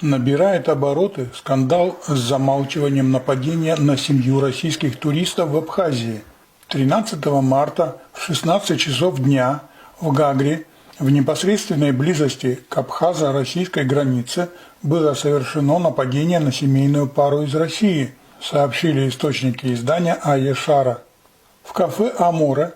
Набирает обороты скандал с замалчиванием нападения на семью российских туристов в Абхазии. 13 марта в 16 часов дня в Гагре, в непосредственной близости к абхазо-российской границе, было совершено нападение на семейную пару из России, сообщили источники издания Ая-Шара. В кафе «Аморе»,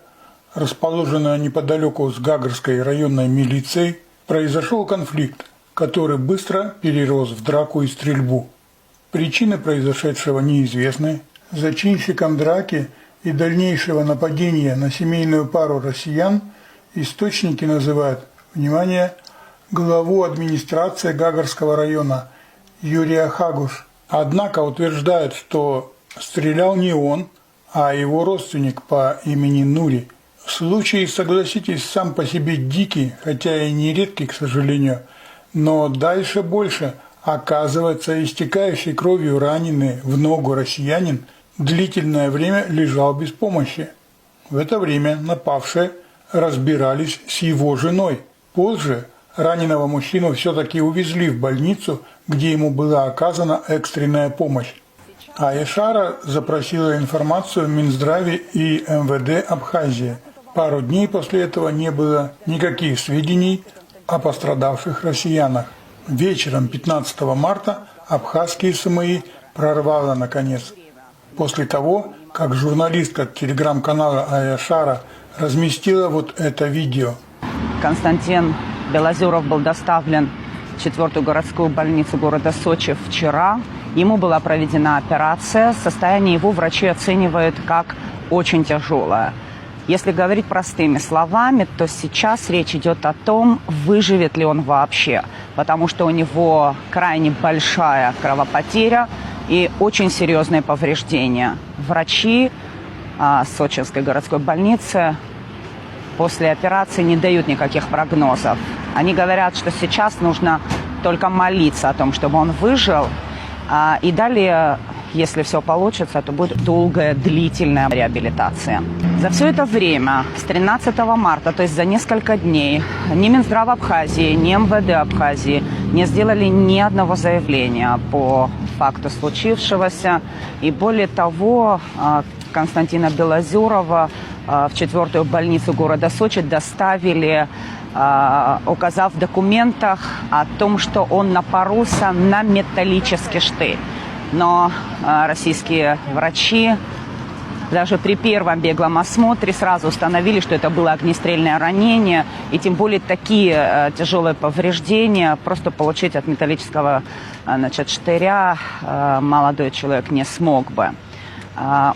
расположенное неподалеку с Гагрской районной милицией, произошел конфликт, который быстро перерос в драку и стрельбу. Причины произошедшего неизвестны. Зачинщиком драки и дальнейшего нападения на семейную пару россиян источники называют, внимание, главу администрации Гагарского района Юрия Хагуш. Однако утверждают, что стрелял не он, а его родственник по имени Нури. Случай, согласитесь, сам по себе дикий, хотя и не редкий, к сожалению. Но дальше больше. Оказывается, истекающий кровью раненый в ногу россиянин длительное время лежал без помощи. В это время напавшие разбирались с его женой. Позже раненого мужчину все-таки увезли в больницу, где ему была оказана экстренная помощь. Ая-Шара запросила информацию в Минздраве и МВД Абхазии. Пару дней после этого не было никаких сведений о пострадавших россиянах. Вечером 15 марта абхазские СМИ прорвало наконец. После того, как журналистка телеграм-канала Ая-Шара разместила вот это видео. Константин Белозеров был доставлен в 4-ю городскую больницу города Сочи вчера. Ему была проведена операция. Состояние его врачи оценивают как очень тяжелое. Если говорить простыми словами, то сейчас речь идет о том, выживет ли он вообще, потому что у него крайне большая кровопотеря и очень серьезные повреждения. Врачи Сочинской городской больницы после операции не дают никаких прогнозов. Они говорят, что сейчас нужно только молиться о том, чтобы он выжил, и далее, если все получится, то будет долгая, длительная реабилитация. За все это время, с 13 марта, то есть за несколько дней, ни Минздрав Абхазии, ни МВД Абхазии не сделали ни одного заявления по факту случившегося. И более того, Константина Белозерова в 4-ю больницу города Сочи доставили, указав в документах о том, что он напоролся на металлический штырь. Но российские врачи даже при первом беглом осмотре сразу установили, что это было огнестрельное ранение, и тем более такие тяжелые повреждения просто получить от металлического штыря молодой человек не смог бы.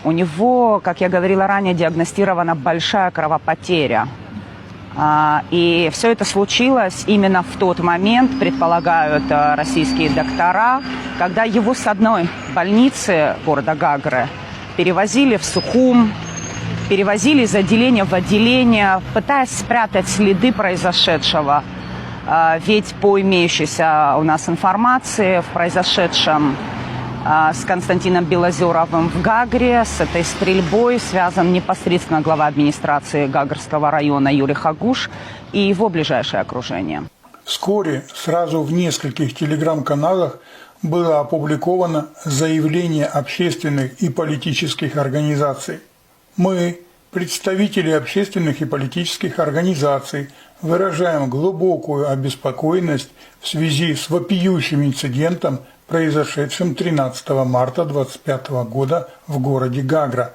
У него, как я говорила ранее, диагностирована большая кровопотеря. И все это случилось именно в тот момент, предполагают российские доктора, когда его с одной больницы города Гагры перевозили в Сухум, перевозили из отделения в отделение, пытаясь спрятать следы произошедшего. Ведь по имеющейся у нас информации в произошедшем с Константином Белозеровым в Гагре, с этой стрельбой связан непосредственно глава администрации Гагарского района Юрий Хагуш и его ближайшее окружение. Вскоре сразу в нескольких телеграм-каналах было опубликовано заявление общественных и политических организаций. Мы, представители общественных и политических организаций, выражаем глубокую обеспокоенность в связи с вопиющим инцидентом, произошедшим 13 марта 2025 года в городе Гагра,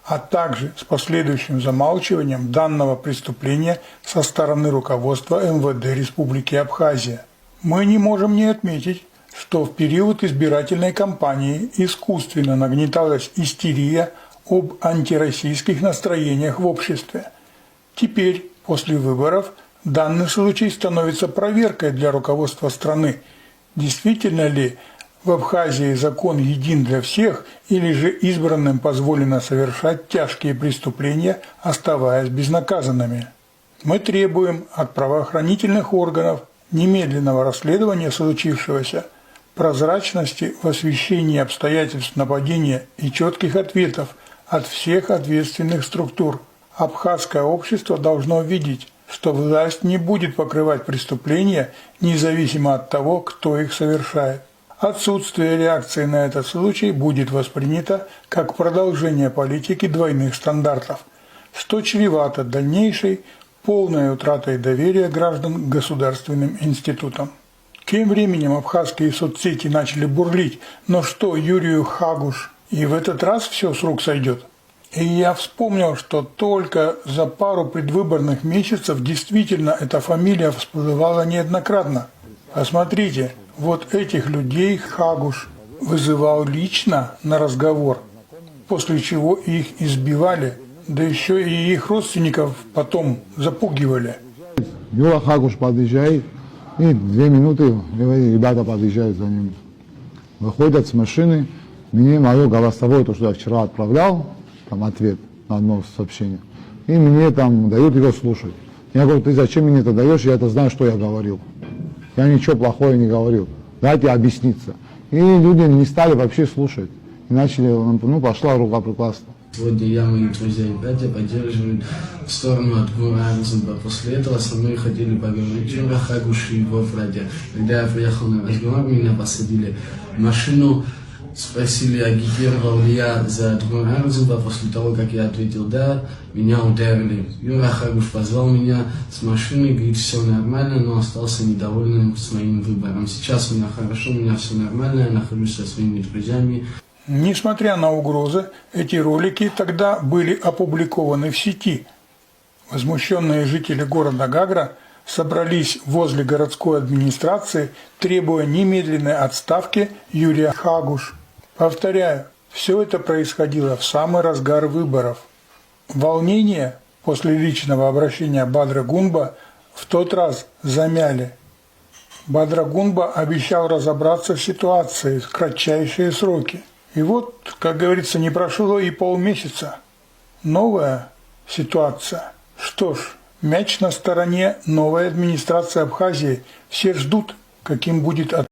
а также с последующим замалчиванием данного преступления со стороны руководства МВД Республики Абхазия. Мы не можем не отметить, что в период избирательной кампании искусственно нагнеталась истерия об антироссийских настроениях в обществе. Теперь, после выборов, данный случай становится проверкой для руководства страны. Действительно ли в Абхазии закон един для всех, или же избранным позволено совершать тяжкие преступления, оставаясь безнаказанными? Мы требуем от правоохранительных органов немедленного расследования случившегося, прозрачности в освещении обстоятельств нападения и четких ответов от всех ответственных структур. Абхазское общество должно видеть, что власть не будет покрывать преступления, независимо от того, кто их совершает. Отсутствие реакции на этот случай будет воспринято как продолжение политики двойных стандартов, что чревато дальнейшей полной утратой доверия граждан к государственным институтам. Тем временем абхазские соцсети начали бурлить, но что, Юрию Хагуш и в этот раз все с рук сойдет? И я вспомнил, что только за пару предвыборных месяцев действительно эта фамилия всплывала неоднократно. Посмотрите, вот этих людей Хагуш вызывал лично на разговор, после чего их избивали, да еще и их родственников потом запугивали. Юра Хагуш подъезжает, и 2 минуты ребята подъезжают за ним. Выходят с машины, мне мое голосовое, то, что я вчера отправлял, там ответ на одно сообщение, и мне там дают его слушать. Я говорю, ты зачем мне это даешь, я это знаю, что я говорил. Я ничего плохого не говорил, дайте объясниться. И люди не стали вообще слушать, и начали, пошла рукоприкладство. Сегодня я, мои друзья и братья поддерживают в сторону от Гура Арзенба. После этого со мной хотели поговорить Юра Хагуш и его братья. Когда я приехал на разговор, меня посадили в машину, спросили, агитировал ли я за Гура Арзенба. После того, как я ответил «да», меня ударили. Юра Хагуш позвал меня с машины, говорит, все нормально, но остался недовольным своим выбором. Сейчас у меня хорошо, у меня все нормально, я нахожусь со своими друзьями. Несмотря на угрозы, эти ролики тогда были опубликованы в сети. Возмущенные жители города Гагра собрались возле городской администрации, требуя немедленной отставки Юрия Хагуш. Повторяю, все это происходило в самый разгар выборов. Волнение после личного обращения Бадра Гунба в тот раз замяли. Бадра Гунба обещал разобраться в ситуации в кратчайшие сроки. И вот, как говорится, не прошло и полмесяца. Новая ситуация. Что ж, мяч на стороне новой администрации Абхазии. Все ждут, каким будет ответ.